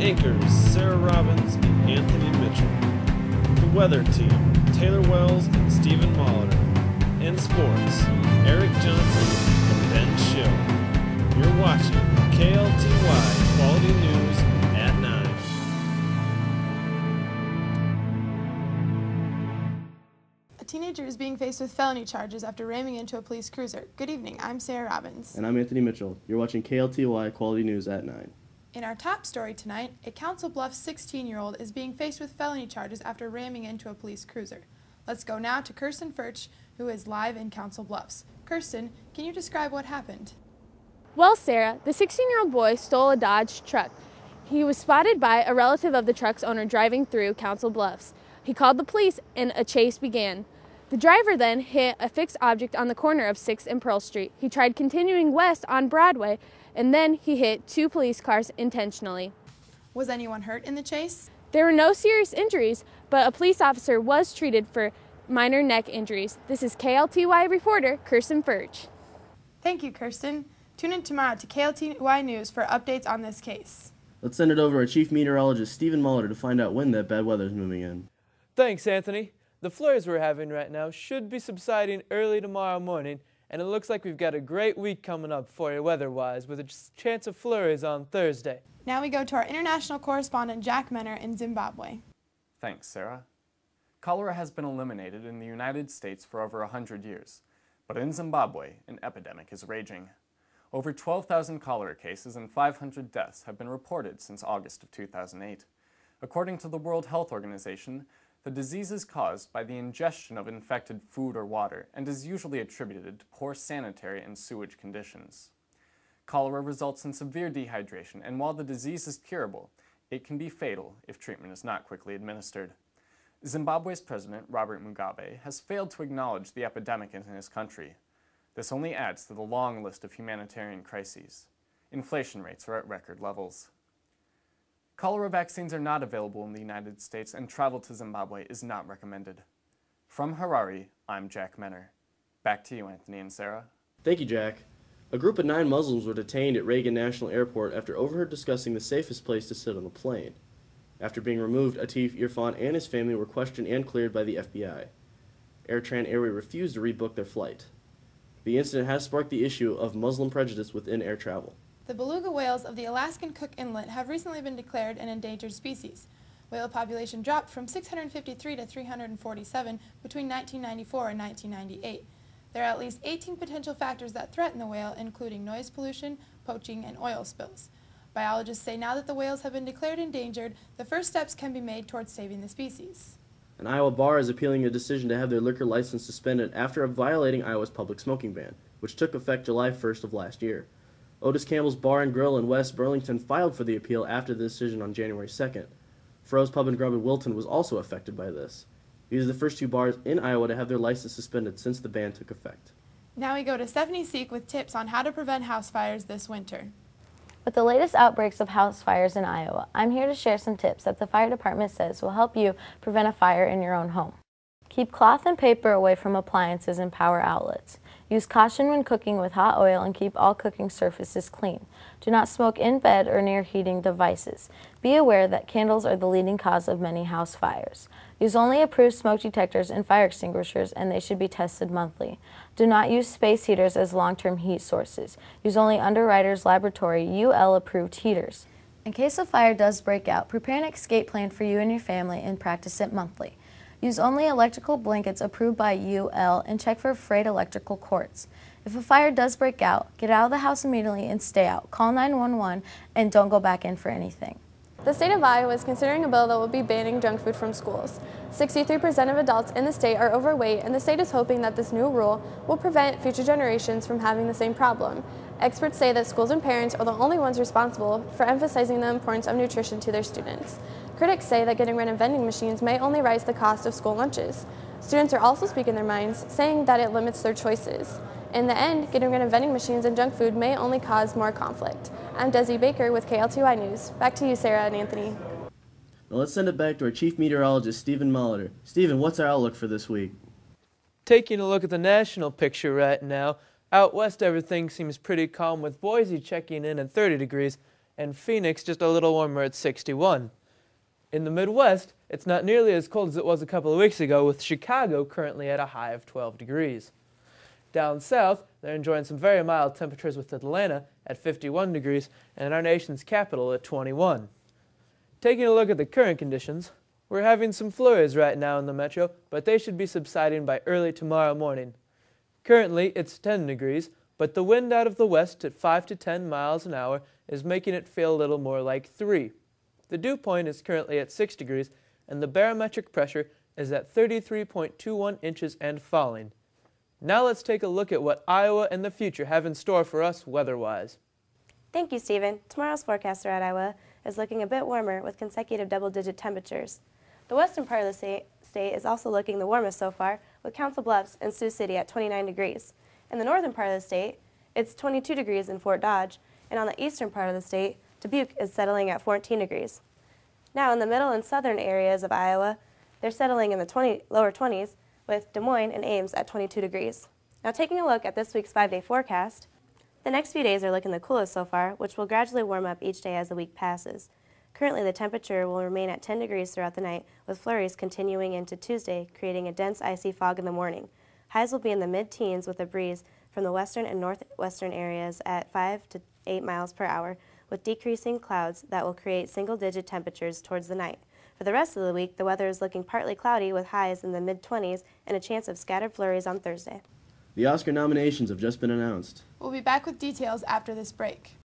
Anchors Sarah Robbins and Anthony Mitchell. The weather team, Taylor Wells and Stephen Molitor. In sports, Eric Johnson and Ben Schill. You're watching KLTY Quality News at 9. A teenager is being faced with felony charges after ramming into a police cruiser. Good evening, I'm Sarah Robbins. And I'm Anthony Mitchell. You're watching KLTY Quality News at 9. In our top story tonight, a Council Bluffs 16-year-old is being faced with felony charges after ramming into a police cruiser. Let's go now to Kirsten Furch, who is live in Council Bluffs. Kirsten, can you describe what happened? Well, Sarah, the 16-year-old boy stole a Dodge truck. He was spotted by a relative of the truck's owner driving through Council Bluffs. He called the police and a chase began. The driver then hit a fixed object on the corner of 6th and Pearl Street. He tried continuing west on Broadway, and then he hit 2 police cars intentionally. Was anyone hurt in the chase? There were no serious injuries, but a police officer was treated for minor neck injuries. This is KLTY reporter Kirsten Furch. Thank you, Kirsten. Tune in tomorrow to KLTY News for updates on this case. Let's send it over to our Chief Meteorologist, Stephen Molitor, to find out when that bad weather is moving in. Thanks, Anthony. The flurries we're having right now should be subsiding early tomorrow morning, and it looks like we've got a great week coming up for you weather-wise, with a chance of flurries on Thursday. Now we go to our international correspondent, Jack Menner, in Zimbabwe. Thanks, Sarah. Cholera has been eliminated in the United States for over 100 years, but in Zimbabwe, an epidemic is raging. Over 12,000 cholera cases and 500 deaths have been reported since August of 2008. According to the World Health Organization, the disease is caused by the ingestion of infected food or water and is usually attributed to poor sanitary and sewage conditions. Cholera results in severe dehydration, and while the disease is curable, it can be fatal if treatment is not quickly administered. Zimbabwe's president, Robert Mugabe, has failed to acknowledge the epidemic in his country. This only adds to the long list of humanitarian crises. Inflation rates are at record levels. Cholera vaccines are not available in the United States, and travel to Zimbabwe is not recommended. From Harare, I'm Jack Menner. Back to you, Anthony and Sarah. Thank you, Jack. A group of 9 Muslims were detained at Reagan National Airport after overheard discussing the safest place to sit on the plane. After being removed, Atif Irfan and his family were questioned and cleared by the FBI. AirTran Airway refused to rebook their flight. The incident has sparked the issue of Muslim prejudice within air travel. The beluga whales of the Alaskan Cook Inlet have recently been declared an endangered species. Whale population dropped from 653 to 347 between 1994 and 1998. There are at least 18 potential factors that threaten the whale, including noise pollution, poaching, and oil spills. Biologists say now that the whales have been declared endangered, the first steps can be made towards saving the species. An Iowa bar is appealing a decision to have their liquor license suspended after violating Iowa's public smoking ban, which took effect July 1st of last year. Otis Campbell's Bar and Grill in West Burlington filed for the appeal after the decision on January 2nd. Froze Pub and Grub in Wilton was also affected by this. These are the first 2 bars in Iowa to have their license suspended since the ban took effect. Now we go to Stephanie Seek with tips on how to prevent house fires this winter. With the latest outbreaks of house fires in Iowa, I'm here to share some tips that the fire department says will help you prevent a fire in your own home. Keep cloth and paper away from appliances and power outlets. Use caution when cooking with hot oil and keep all cooking surfaces clean. Do not smoke in bed or near heating devices. Be aware that candles are the leading cause of many house fires. Use only approved smoke detectors and fire extinguishers, and they should be tested monthly. Do not use space heaters as long-term heat sources. Use only Underwriters Laboratory UL-approved heaters. In case a fire does break out, prepare an escape plan for you and your family and practice it monthly. Use only electrical blankets approved by UL and check for frayed electrical cords. If a fire does break out, get out of the house immediately and stay out. Call 911 and don't go back in for anything. The state of Iowa is considering a bill that will be banning junk food from schools. 63% of adults in the state are overweight, and the state is hoping that this new rule will prevent future generations from having the same problem. Experts say that schools and parents are the only ones responsible for emphasizing the importance of nutrition to their students. Critics say that getting rid of vending machines may only raise the cost of school lunches. Students are also speaking their minds, saying that it limits their choices. In the end, getting rid of vending machines and junk food may only cause more conflict. I'm Desi Baker with KLTY News. Back to you, Sarah and Anthony. Now let's send it back to our Chief Meteorologist, Stephen Molitor. Stephen, what's our outlook for this week? Taking a look at the national picture right now, out west everything seems pretty calm, with Boise checking in at 30 degrees and Phoenix just a little warmer at 61. In the Midwest, it's not nearly as cold as it was a couple of weeks ago, with Chicago currently at a high of 12 degrees. Down south, they're enjoying some very mild temperatures with Atlanta at 51 degrees and our nation's capital at 21. Taking a look at the current conditions, we're having some flurries right now in the metro, but they should be subsiding by early tomorrow morning. Currently, it's 10 degrees, but the wind out of the west at 5 to 10 miles an hour is making it feel a little more like 3. The dew point is currently at 6 degrees, and the barometric pressure is at 33.21 inches and falling. Now let's take a look at what Iowa and the future have in store for us weather-wise. Thank you, Stephen. Tomorrow's forecast throughout Iowa is looking a bit warmer with consecutive double-digit temperatures. The western part of the state is also looking the warmest so far, with Council Bluffs and Sioux City at 29 degrees. In the northern part of the state, it's 22 degrees in Fort Dodge, and on the eastern part of the state, Dubuque is settling at 14 degrees. Now, in the middle and southern areas of Iowa, they're settling in the lower 20s, with Des Moines and Ames at 22 degrees. Now, taking a look at this week's 5-day forecast, the next few days are looking the coolest so far, which will gradually warm up each day as the week passes. Currently, the temperature will remain at 10 degrees throughout the night, with flurries continuing into Tuesday, creating a dense, icy fog in the morning. Highs will be in the mid-teens with a breeze from the western and northwestern areas at 5 to 8 miles per hour, with decreasing clouds that will create single-digit temperatures towards the night. For the rest of the week, the weather is looking partly cloudy with highs in the mid-20s and a chance of scattered flurries on Thursday. The Oscar nominations have just been announced. We'll be back with details after this break.